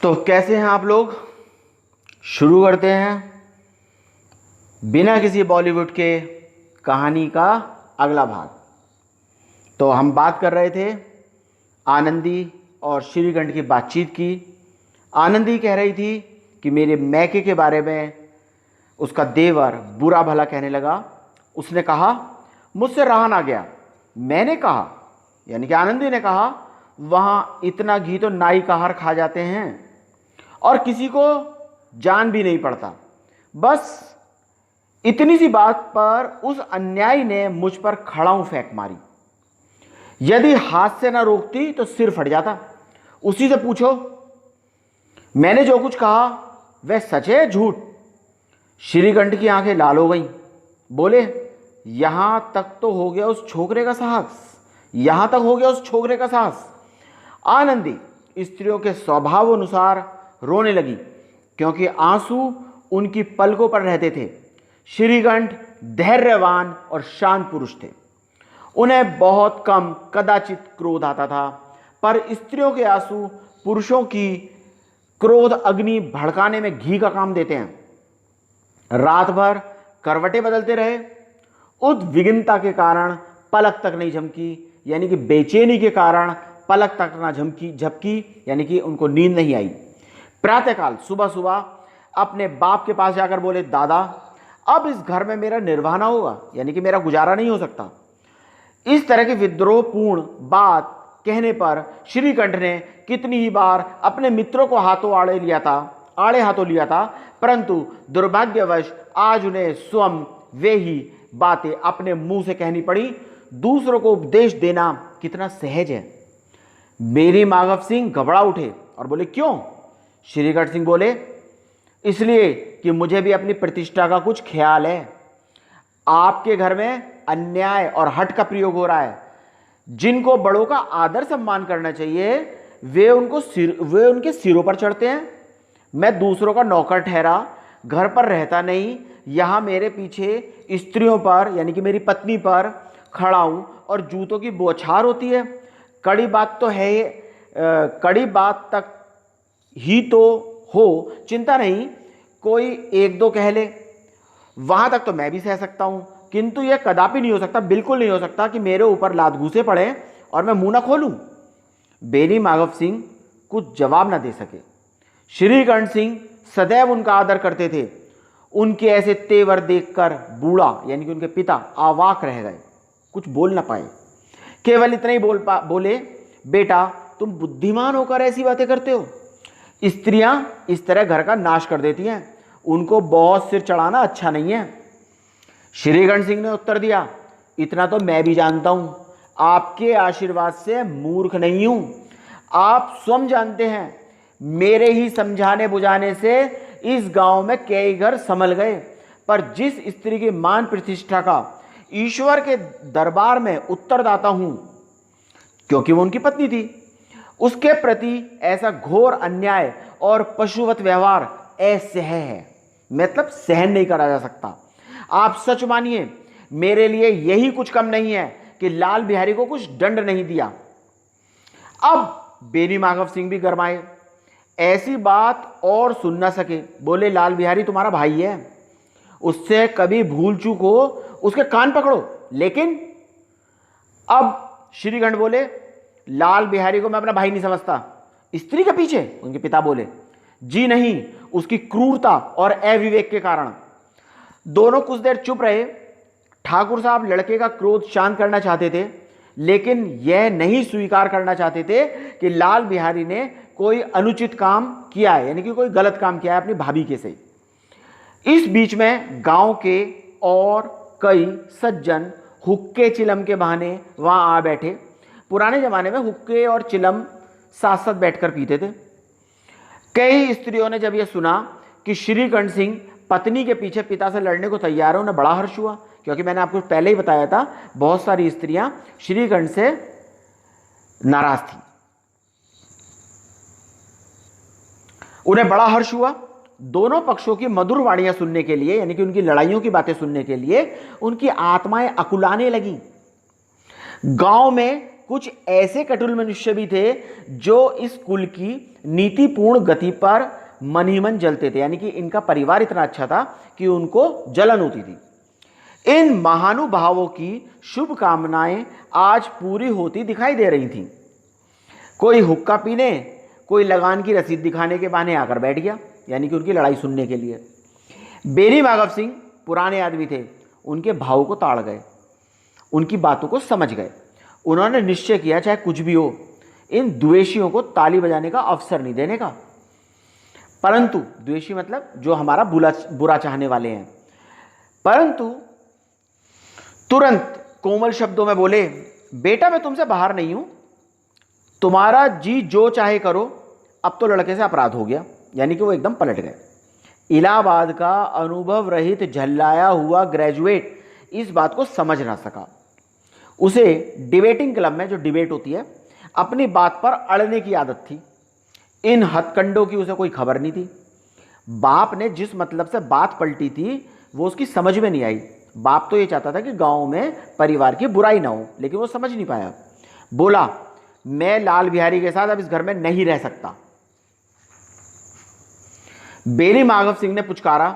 तो कैसे हैं आप लोग। शुरू करते हैं बिना किसी बॉलीवुड के कहानी का अगला भाग। तो हम बात कर रहे थे आनंदी और श्रीकंठ की बातचीत की। आनंदी कह रही थी कि मेरे मैके के बारे में उसका देवर बुरा भला कहने लगा। उसने कहा मुझसे रहा ना गया। मैंने कहा यानी कि आनंदी ने कहा वहाँ इतना घी तो नाई का हार खा जाते हैं और किसी को जान भी नहीं पड़ता। बस इतनी सी बात पर उस अन्यायी ने मुझ पर खड़ाऊं फेंक मारी। यदि हाथ से ना रोकती तो सिर फट जाता। उसी से पूछो मैंने जो कुछ कहा वह सच है झूठ। श्रीकंठ की आंखें लाल हो गईं। बोले यहां तक तो हो गया उस छोकरे का साहस, यहां तक हो गया उस छोकरे का साहस। आनंदी स्त्रियों के स्वभाव अनुसार रोने लगी क्योंकि आंसू उनकी पलकों पर रहते थे। श्रीकंठ धैर्यवान और शांत पुरुष थे। उन्हें बहुत कम कदाचित क्रोध आता था, पर स्त्रियों के आंसू पुरुषों की क्रोध अग्नि भड़काने में घी का काम देते हैं। रात भर करवटें बदलते रहे। उद्विग्नता के कारण पलक तक नहीं झपकी, यानी कि बेचैनी के कारण पलक तक ना झपकी, यानी कि उनको नींद नहीं आई। प्रातःकाल सुबह सुबह अपने बाप के पास जाकर बोले दादा अब इस घर में मेरा निर्वाह ना होगा, यानी कि मेरा गुजारा नहीं हो सकता। इस तरह की विद्रोहपूर्ण बात कहने पर श्रीकंठ ने कितनी ही बार अपने मित्रों को आड़े हाथों लिया था, परंतु दुर्भाग्यवश आज उन्हें स्वयं वे ही बातें अपने मुंह से कहनी पड़ी। दूसरों को उपदेश देना कितना सहज है। मेरी माधव सिंह घबरा उठे और बोले क्यों? श्रीकंठ सिंह बोले इसलिए कि मुझे भी अपनी प्रतिष्ठा का कुछ ख्याल है। आपके घर में अन्याय और हठ का प्रयोग हो रहा है। जिनको बड़ों का आदर सम्मान करना चाहिए वे उनके सिरों पर चढ़ते हैं। मैं दूसरों का नौकर ठहरा, घर पर रहता नहीं, यहां मेरे पीछे स्त्रियों पर यानी कि मेरी पत्नी पर खड़ा हूं और जूतों की बौछार होती है। कड़ी बात तो है, कड़ी बात तक ही तो हो, चिंता नहीं, कोई एक दो कह ले, वहां तक तो मैं भी सह सकता हूं, किंतु यह कदापि नहीं हो सकता, बिल्कुल नहीं हो सकता कि मेरे ऊपर लात घूसे पड़े और मैं मुंह ना खोलूं। बेनी माधव सिंह कुछ जवाब ना दे सके। श्रीकंठ सिंह सदैव उनका आदर करते थे। उनके ऐसे तेवर देखकर बूढ़ा यानी कि उनके पिता अवाक रह गए, कुछ बोल ना पाए। केवल इतना ही बोले बेटा तुम बुद्धिमान होकर ऐसी बातें करते हो। स्त्रियां इस तरह घर का नाश कर देती हैं, उनको बहुत सिर चढ़ाना अच्छा नहीं है। श्रीकंठ सिंह ने उत्तर दिया इतना तो मैं भी जानता हूं, आपके आशीर्वाद से मूर्ख नहीं हूं। आप स्वयं जानते हैं मेरे ही समझाने बुझाने से इस गांव में कई घर संभल गए, पर जिस स्त्री की मान प्रतिष्ठा का ईश्वर के दरबार में उत्तरदाता हूं क्योंकि वो उनकी पत्नी थी, उसके प्रति ऐसा घोर अन्याय और पशुवत व्यवहार असह्य है, मतलब सहन नहीं करा जा सकता। आप सच मानिए मेरे लिए यही कुछ कम नहीं है कि लाल बिहारी को कुछ दंड नहीं दिया। अब बेनी माधव सिंह भी गरमाए, ऐसी बात और सुन ना सके। बोले लाल बिहारी तुम्हारा भाई है, उससे कभी भूल चूक हो उसके कान पकड़ो। लेकिन अब श्रीकंठ बोले लाल बिहारी को मैं अपना भाई नहीं समझता। स्त्री के पीछे? उनके पिता बोले जी नहीं, उसकी क्रूरता और अविवेक के कारण। दोनों कुछ देर चुप रहे। ठाकुर साहब लड़के का क्रोध शांत करना चाहते थे, लेकिन यह नहीं स्वीकार करना चाहते थे कि लाल बिहारी ने कोई अनुचित काम किया है, यानी कि कोई गलत काम किया है अपनी भाभी के से। इस बीच में गांव के और कई सज्जन हुक्के चिलम के बहाने वहां आ बैठे। पुराने जमाने में हुक्के और चिलम साथ साथ बैठकर पीते थे। कई स्त्रियों ने जब यह सुना कि श्रीकंठ सिंह पत्नी के पीछे पिता से लड़ने को तैयार है, उन्हें बड़ा हर्ष हुआ, क्योंकि मैंने आपको पहले ही बताया था बहुत सारी स्त्रियां श्रीकंठ से नाराज थी। उन्हें बड़ा हर्ष हुआ। दोनों पक्षों की मधुर वाणियां सुनने के लिए, यानी कि उनकी लड़ाइयों की बातें सुनने के लिए उनकी आत्माएं अकुलाने लगी। गांव में कुछ ऐसे कटुल मनुष्य भी थे जो इस कुल की नीतिपूर्ण गति पर मन ही मन जलते थे, यानी कि इनका परिवार इतना अच्छा था कि उनको जलन होती थी। इन महानुभावों की शुभ कामनाएं आज पूरी होती दिखाई दे रही थीं। कोई हुक्का पीने, कोई लगान की रसीद दिखाने के बहाने आकर बैठ गया, यानी कि उनकी लड़ाई सुनने के लिए। बेनी माधव सिंह पुराने आदमी थे, उनके भाव को ताड़ गए, उनकी बातों को समझ गए। उन्होंने निश्चय किया चाहे कुछ भी हो, इन द्वेषियों को ताली बजाने का अवसर नहीं देने का। परंतु द्वेषी मतलब जो हमारा बुरा चाहने वाले हैं। परंतु तुरंत कोमल शब्दों में बोले, बेटा मैं तुमसे बाहर नहीं हूं, तुम्हारा जी जो चाहे करो। अब तो लड़के से अपराध हो गया, यानी कि वो एकदम पलट गए। इलाहाबाद का अनुभव रहित झल्लाया हुआ ग्रेजुएट इस बात को समझ ना सका। उसे डिबेटिंग क्लब में जो डिबेट होती है, अपनी बात पर अड़ने की आदत थी। इन हथकंडों की उसे कोई खबर नहीं थी। बाप ने जिस मतलब से बात पलटी थी वो उसकी समझ में नहीं आई। बाप तो ये चाहता था कि गांव में परिवार की बुराई ना हो, लेकिन वो समझ नहीं पाया। बोला, मैं लाल बिहारी के साथ अब इस घर में नहीं रह सकता। बेनी माधव सिंह ने पुचकारा,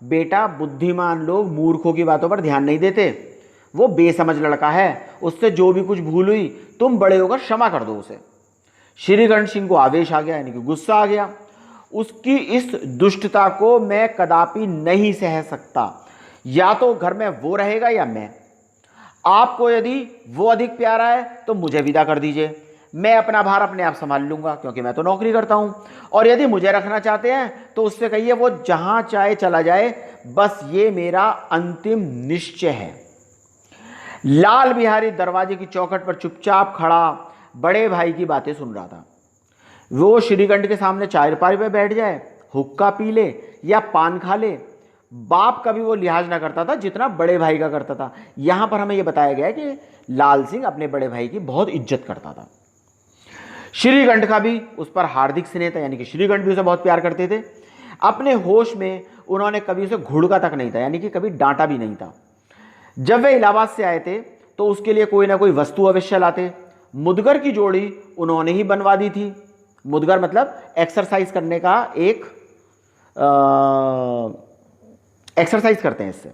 बेटा बुद्धिमान लोग मूर्खों की बातों पर ध्यान नहीं देते। वो बेसमझ लड़का है, उससे जो भी कुछ भूल हुई तुम बड़े होकर क्षमा कर दो उसे। श्रीगण सिंह को आवेश आ गया, यानी कि गुस्सा आ गया। उसकी इस दुष्टता को मैं कदापि नहीं सह सकता। या तो घर में वो रहेगा या मैं। आपको यदि वो अधिक प्यारा है तो मुझे विदा कर दीजिए, मैं अपना भार अपने आप संभाल लूंगा, क्योंकि मैं तो नौकरी करता हूं। और यदि मुझे रखना चाहते हैं तो उससे कहिए वो जहां चाहे चला जाए, बस ये मेरा अंतिम निश्चय है। लाल बिहारी दरवाजे की चौखट पर चुपचाप खड़ा बड़े भाई की बातें सुन रहा था। वो श्रीगंठ के सामने चारपाई पे बैठ जाए, हुक्का पी ले या पान खा ले, बाप का भी वो लिहाज ना करता था जितना बड़े भाई का करता था। यहां पर हमें यह बताया गया है कि लाल सिंह अपने बड़े भाई की बहुत इज्जत करता था। श्रीगंठ का भी उस पर हार्दिक स्नेह था, यानी कि श्रीगंठ भी उसे बहुत प्यार करते थे। अपने होश में उन्होंने कभी उसे घुड़का तक नहीं था, यानी कि कभी डांटा भी नहीं था। जब वे इलाहाबाद से आए थे तो उसके लिए कोई ना कोई वस्तु अवश्य लाते। मुदगर की जोड़ी उन्होंने ही बनवा दी थी। मुदगर मतलब एक्सरसाइज करने का एक एक्सरसाइज करते हैं इससे।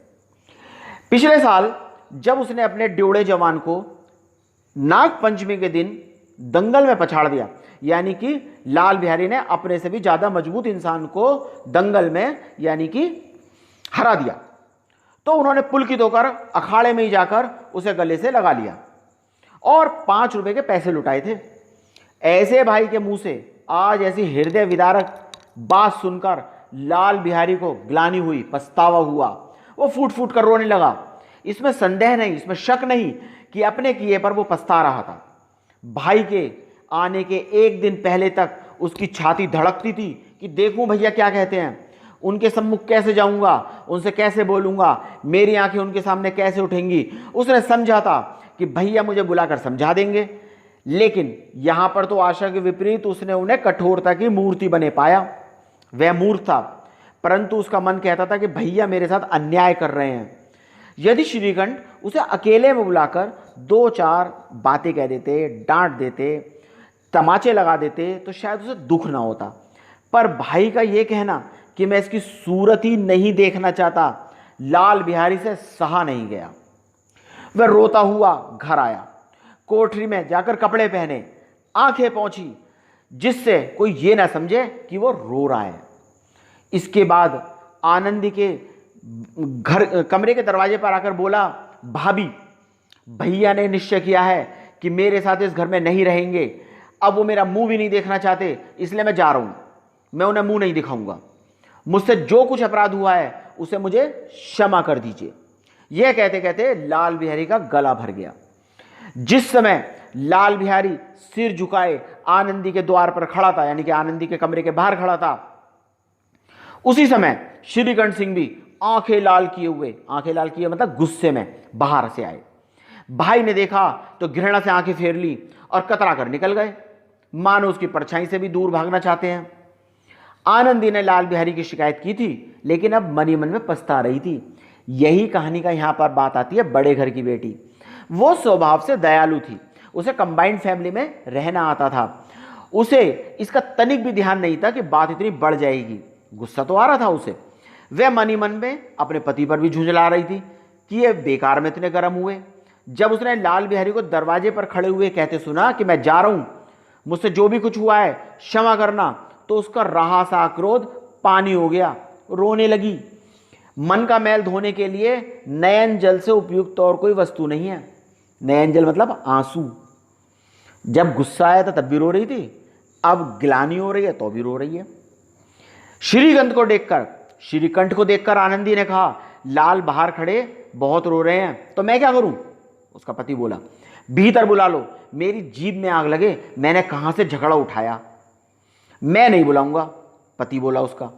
पिछले साल जब उसने अपने ड्योड़े जवान को नाग पंचमी के दिन दंगल में पछाड़ दिया, यानी कि लाल बिहारी ने अपने से भी ज्यादा मजबूत इंसान को दंगल में यानी कि हरा दिया, तो उन्होंने पुलकित होकर अखाड़े में ही जाकर उसे गले से लगा लिया और 5 रुपए के पैसे लुटाए थे। ऐसे भाई के मुंह से आज ऐसी हृदय विदारक बात सुनकर लाल बिहारी को ग्लानि हुई, पछतावा हुआ। वो फूट फूट कर रोने लगा। इसमें संदेह नहीं, इसमें शक नहीं कि अपने किए पर वो पछता रहा था। भाई के आने के एक दिन पहले तक उसकी छाती धड़कती थी कि देखूं भैया क्या कहते हैं, उनके सम्मुख कैसे जाऊंगा, उनसे कैसे बोलूंगा, मेरी आंखें उनके सामने कैसे उठेंगी। उसने समझा था कि भैया मुझे बुलाकर समझा देंगे, लेकिन यहां पर तो आशा के विपरीत उसने उन्हें कठोरता की मूर्ति बने पाया। वह मूर्ख था, परंतु उसका मन कहता था कि भैया मेरे साथ अन्याय कर रहे हैं। यदि श्रीगंठ उसे अकेले में बुलाकर 2-4 बातें कह देते, डांट देते, तमाचे लगा देते तो शायद उसे दुख ना होता। पर भाई का यह कहना कि मैं इसकी सूरत ही नहीं देखना चाहता, लाल बिहारी से सहा नहीं गया। वह रोता हुआ घर आया, कोठरी में जाकर कपड़े पहने, आंखें पोंछी, जिससे कोई ये ना समझे कि वो रो रहा है। इसके बाद आनंदी के घर कमरे के दरवाजे पर आकर बोला, भाभी भैया ने निश्चय किया है कि मेरे साथ इस घर में नहीं रहेंगे। अब वो मेरा मुंह भी नहीं देखना चाहते, इसलिए मैं जा रहा हूं। मैं उन्हें मुंह नहीं दिखाऊंगा। मुझसे जो कुछ अपराध हुआ है उसे मुझे क्षमा कर दीजिए। यह कहते कहते लाल बिहारी का गला भर गया। जिस समय लाल बिहारी सिर झुकाए आनंदी के द्वार पर खड़ा था, यानी कि आनंदी के कमरे के बाहर खड़ा था, उसी समय श्रीगण सिंह भी आंखें लाल किए मतलब गुस्से में बाहर से आए। भाई ने देखा तो घृणा से आंखें फेर ली और कतरा कर निकल गए, मानो उसकी परछाई से भी दूर भागना चाहते हैं। आनंदी ने लाल बिहारी की शिकायत की थी, लेकिन अब मन ही मन में पछता रही थी। यही कहानी का यहां पर बात आती है बड़े घर की बेटी। वो स्वभाव से दयालु थी, उसे कंबाइंड फैमिली में रहना आता था। उसे इसका तनिक भी ध्यान नहीं था कि बात इतनी बढ़ जाएगी। गुस्सा तो आ रहा था उसे। वह मन ही मन में अपने पति पर भी झुंझला रही थी कि ये बेकार में इतने गर्म हुए। जब उसने लाल बिहारी को दरवाजे पर खड़े हुए कहते सुना कि मैं जा रहा हूं, मुझसे जो भी कुछ हुआ है क्षमा करना, तो उसका रहा सा क्रोध पानी हो गया। रोने लगी। मन का मैल धोने के लिए नयन जल से उपयुक्त और कोई वस्तु नहीं है। नयन जल मतलब आंसू। जब गुस्सा आया था तब भी रो रही थी, अब गिलानी हो रही है तो भी रो रही है। श्रीकंठ को देखकर आनंदी ने कहा, लाल बाहर खड़े बहुत रो रहे हैं तो मैं क्या करूं? उसका पति बोला, भीतर बुला लो, मेरी जीभ में आग लगे, मैंने कहां से झगड़ा उठाया। मैं नहीं बुलाऊंगा, पति बोला उसका।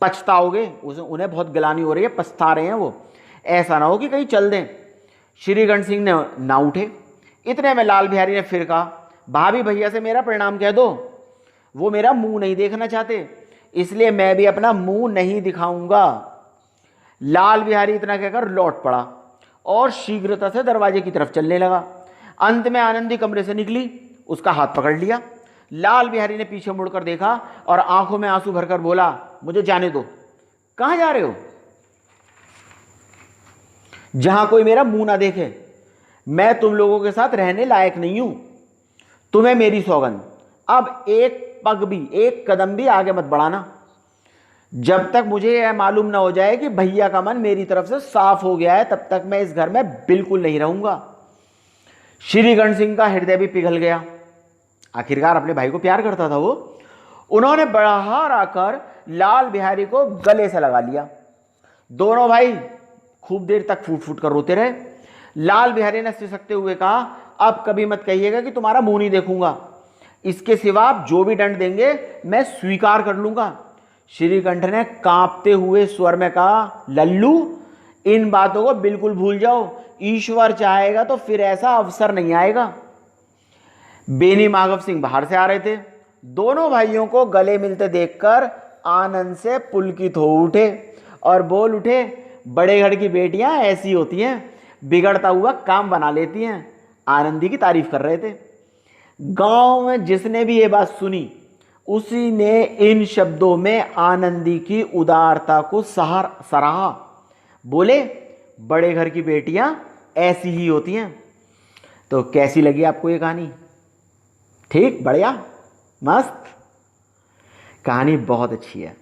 पछताओगे, उन्हें बहुत गिलानी हो रही है, पछता रहे हैं वो, ऐसा ना हो कि कहीं चल दें। श्रीगण सिंह ने ना उठे। इतने में लाल बिहारी ने फिर कहा, भाभी भैया से मेरा प्रणाम कह दो, वो मेरा मुंह नहीं देखना चाहते, इसलिए मैं भी अपना मुंह नहीं दिखाऊंगा। लाल बिहारी इतना कहकर लौट पड़ा और शीघ्रता से दरवाजे की तरफ चलने लगा। अंत में आनंदी कमरे से निकली, उसका हाथ पकड़ लिया। लाल बिहारी ने पीछे मुड़कर देखा और आंखों में आंसू भरकर बोला, मुझे जाने दो। कहां जा रहे हो? जहां कोई मेरा मुंह ना देखे। मैं तुम लोगों के साथ रहने लायक नहीं हूं। तुम्हें मेरी सौगंध, अब एक पग भी, एक कदम भी आगे मत बढ़ाना, जब तक मुझे यह मालूम ना हो जाए कि भैया का मन मेरी तरफ से साफ हो गया है, तब तक मैं इस घर में बिल्कुल नहीं रहूंगा। श्रीगण सिंह का हृदय भी पिघल गया। आखिरकार अपने भाई को प्यार करता था वो। उन्होंने बाहर आकर लाल बिहारी को गले से लगा लिया। दोनों भाई खूब देर तक फूट फूट कर रोते रहे। लाल बिहारी ने सिसकते हुए कहा, अब कभी मत कहिएगा कि तुम्हारा मुंह नहीं देखूंगा, इसके सिवा आप जो भी दंड देंगे मैं स्वीकार कर लूंगा। श्रीकंठ ने कांपते हुए स्वर में कहा, लल्लू, इन बातों को बिल्कुल भूल जाओ, ईश्वर चाहेगा तो फिर ऐसा अवसर नहीं आएगा। बेनी माधव सिंह बाहर से आ रहे थे। दोनों भाइयों को गले मिलते देखकर आनंद से पुलकित हो उठे और बोल उठे, बड़े घर की बेटियां ऐसी होती हैं, बिगड़ता हुआ काम बना लेती हैं। आनंदी की तारीफ कर रहे थे। गांव में जिसने भी ये बात सुनी, उसी ने इन शब्दों में आनंदी की उदारता को सराहा। बोले, बड़े घर की बेटियां ऐसी ही होती हैं। तो कैसी लगी आपको ये कहानी? ठीक, बढ़िया, मस्त कहानी, बहुत अच्छी है।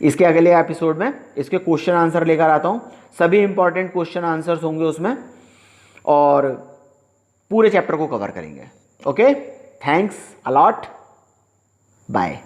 इसके अगले एपिसोड में इसके क्वेश्चन आंसर लेकर आता हूं। सभी इंपॉर्टेंट क्वेश्चन आंसर्स होंगे उसमें और पूरे चैप्टर को कवर करेंगे। Okay, thanks a lot, bye.